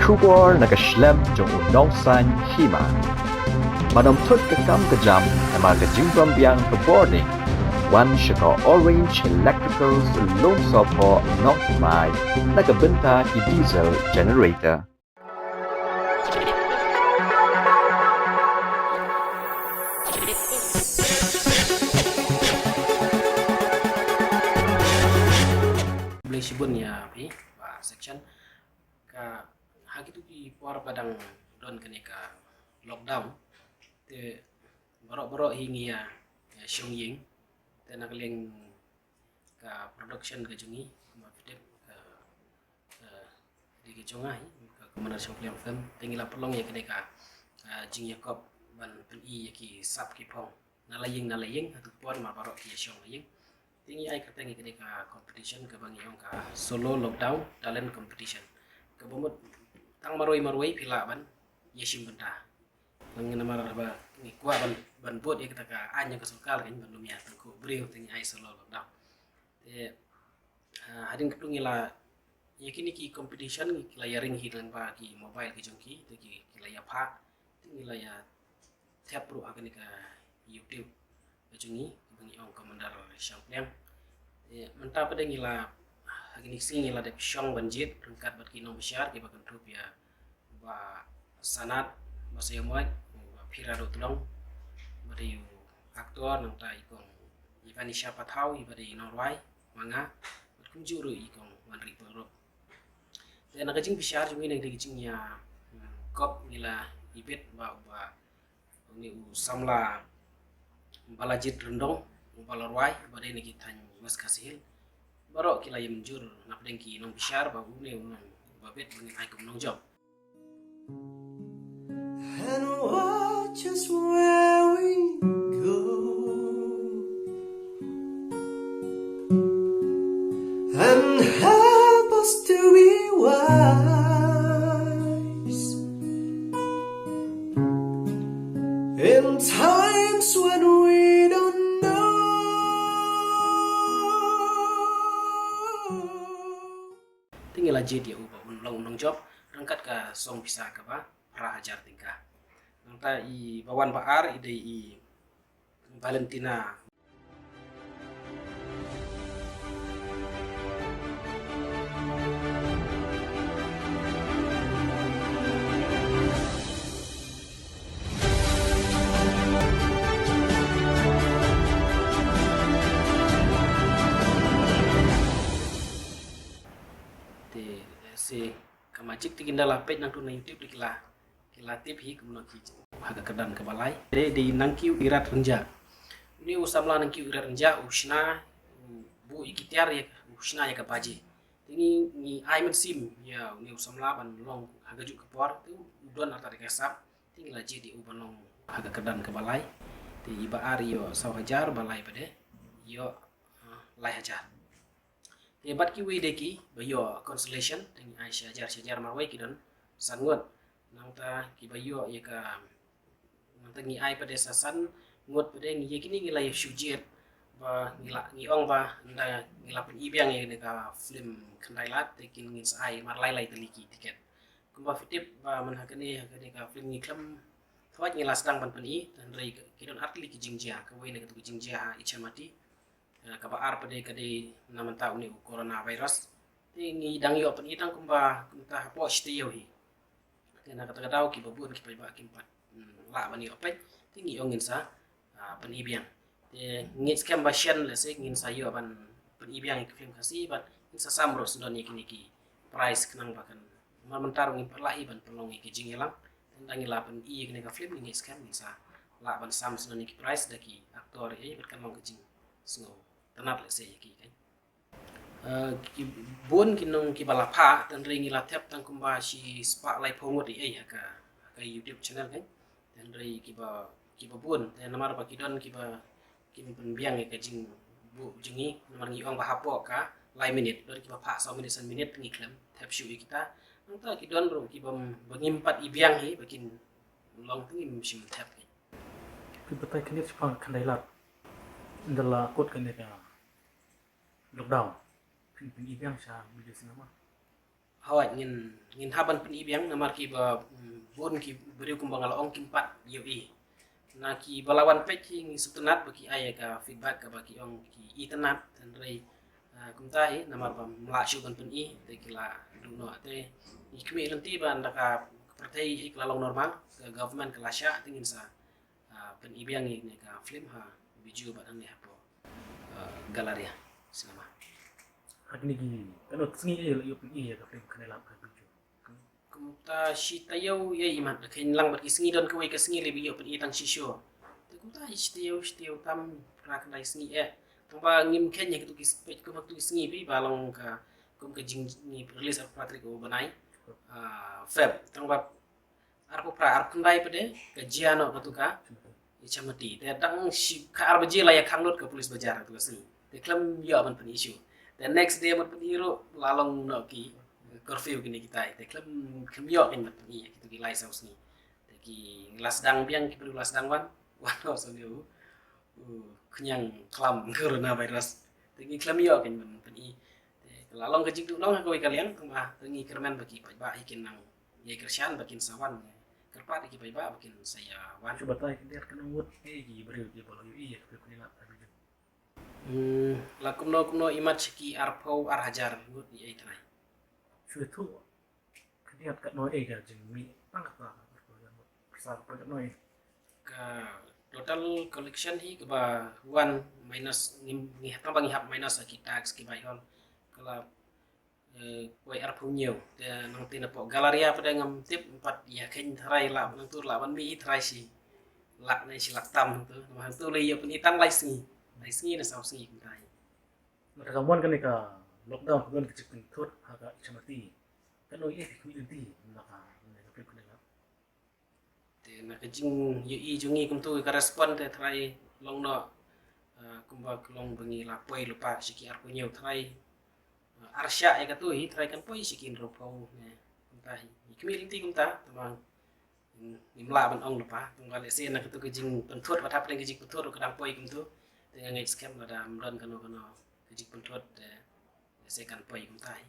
Kubor nakaslem jong unong san hima. Manomtut kakam kajam na magkajimbang biyang kaboarding. One shaka orange electrical low sulfur not my nakabenta ki diesel generator. Boleh sibun ya pi ba section ka hagi tu pi por padang don kene ka lockdown te borok-borok hingi ya syong ying te nak leng ka production ka jungi ma pidep ka di ke jongai ka komanar syong film film tingila pelong ya kene ka jing yakop ban pen i ki sap ki pong nalaying atau por ma borok ki syong ying tinggi ai ketengi ketika competition ke bangi ong ka solo lockdown talent competition ke bomot tang maroi pila ban yesim benta nang nama ba ni kwa ban bot ya kita ka anya ke sukal kan ban lumia tengku breu tinggi ai solo lockdown te hadin ketungi la yakini ki competition ki layaring hilang ba ki mobile ki jongki te ki laya pa tinggi laya tap pro akan ka YouTube jungi bangi ong komandar champion mentah pada ngila agni sing ngila de syong banjit rengkat bat kinong besar ke bakan trup ya ba sanat masih amat pira do tulong bade aktor nang ta ikong Ivan siapa tahu ibade Norway manga kunjuru ikong manri perop dan agajing besar jungi nang digijing ya kop ngila ibet ba ni samla balajit rendong Balarway pada ini kita mas kasih baru kita yang menjur nak dengki nong besar bahu ne nong babet dengan aikum nong job. And watch us where we go, and help us to be wise in times when we don't know. Tinggal aja dia ubah nong job rangkat ke song bisa ke ba prahajar tingkah. Nangta i bawan baar ide i Valentina si kamajik tiginda lapet nang tuna YouTube dikila tip hi kemudian ki haga kedan ke balai di nangkiu irat renja ini usamla nangkiu irat renja usna bu ikitiar ya usna ya kapaji ini ni aiman sim ya ini usamla ban long haga juk kepor tu udon atau kesap tinggal aja di uban long haga kedan ke balai di ibaar yo saw hajar balai pade yo lai hajar Hebat ki deki bayo constellation dengan Aisyah syajar marwai kidon sangut nang ta ki bayo ya ka nang ta ngi ai pada sasan ngut pada ngi kini ngila ya syujit ba ngila ngiong ba nda ngila pen ibiang ya ka film kendailat tekin ngi sai marlai lai teliki tiket kumba fitip ba man hakani ka film ngi klam thwat ngila sedang pan pen dan rei kidon atli ki jingjia ka wei na ka jingjia ichan mati kabaar pada kade naman tao ni coronavirus tingi dang yo pen itang kumba kumta post yo hi kena kata tao ki babun ki pa ki pat la bani opet tingi ongin sa pen ibiang te ngit scam bashan le se ngin sa yo ban pen ibiang ki film kasi ban sa samros don kini ki price kenang bakan mentar ngin perlai ban pelong ki jingelang tentang ngila pen i kene ka film ngit scam ngin sa la ban sam don ki price daki aktor e berkan mong jing sngo tanap le se ki kan ki bon kinong ki balapa tan ringi latep tan kumba si spa lai phomot ai ka YouTube channel kan tan ri ki ba bon tan namar ba kidon ki ba kin penbiang ka jing bu jingi namar ngi ong ba hapo ka lai minute dor ki ba pa 1 minit 1 minit ngi klam tap shu kita nang ta kidon ro ki ba bangimpat ibiang hi bakin long tingim sim tap ki batai kini cepat kendailat ndala kot kene ka lockdown pin ibiang sa video sinema hawat ngin ngin haban pen ibiang namar ki ba bon ki beriu kumbang ala ong kimpat yoi na ki balawan pek ki ngi sutunat baki aya ka feedback ka baki ong ki itenat dan rei kumtai namar ba mlasyu ban pen I te kila duno te ikmi nanti ba ndaka partai iklalong normal ke government kelasya tingin sa pen ibiang ni ka film ha biju ba ni hapo galaria sinema Agni gi kanot sngi e yo pi e ka film kanela ka biju. kumta shi tayo ye iman kin lang bat kisngi don kawai ka sngi lebi yo pen itang shisho te kumta shtiyo tam prak dai sngi e tamba ngim kenya kitu kis pej ko maktu sngi bi balong ka kum ka jing ni release of patrick o banai feb tamba arpo pra arpo ndai pede ka jiano katuka ichamati te dang shi ka arbaje la ya kanglot ka polis bajar tu sni te klam yo ban pen issue the next day ban pen hero lalong no ki curfew gini kita te klam yo in mat ni kitu ki lai saus ni te ki lasdang biang ki perlu lasdang wan no so ni kenyang klam coronavirus te ki klam yo kin pen I te lalong ka jik du long ko kalian tuma ngi kerman baki ba ikin nang ye kersian bakin sawan kerpat iki ba bakin saya wan Coba tay kan kan wot e gi beriu gi bolo yo iya ka film kanela ka biju. la kumno imat ki arpo arhajar gut ni ai tanai Sudah tu kan lihat kat noi e ga jeng mi pang ka besar pa kat noi. ka total collection hi ke ba 1 minus ni tambah ngihap minus ki tax ki bayon kala koi arpo nhiều te nang tina po galeria pada ngam tip 4 ya ken tharai la nang tu la ban mi tharai si lak nei si lak tam tu ma tu le yo peni tang lai singi na sau singi kuntai Mata kamuan kan ka lockdown kan kecik thot haga chamati. Kan noi e ki inti naka ka film kanela. te na ka jing yu I jungi kum tu ka respond te tharai long no kumba long bengi la poi lupa siki arpo nhiều tharai arsya e ka tu hi tharai kan poi sikin ro pau ne kuntai ikmi rinti kunta tamang nimla ban ong lupa tunggal se na ka tu ka jing penthot wa thap ke jing penthot ka dang poi kum tu dengan ngai scam ada mron kano kano ka jing penthot se kan poi kuntai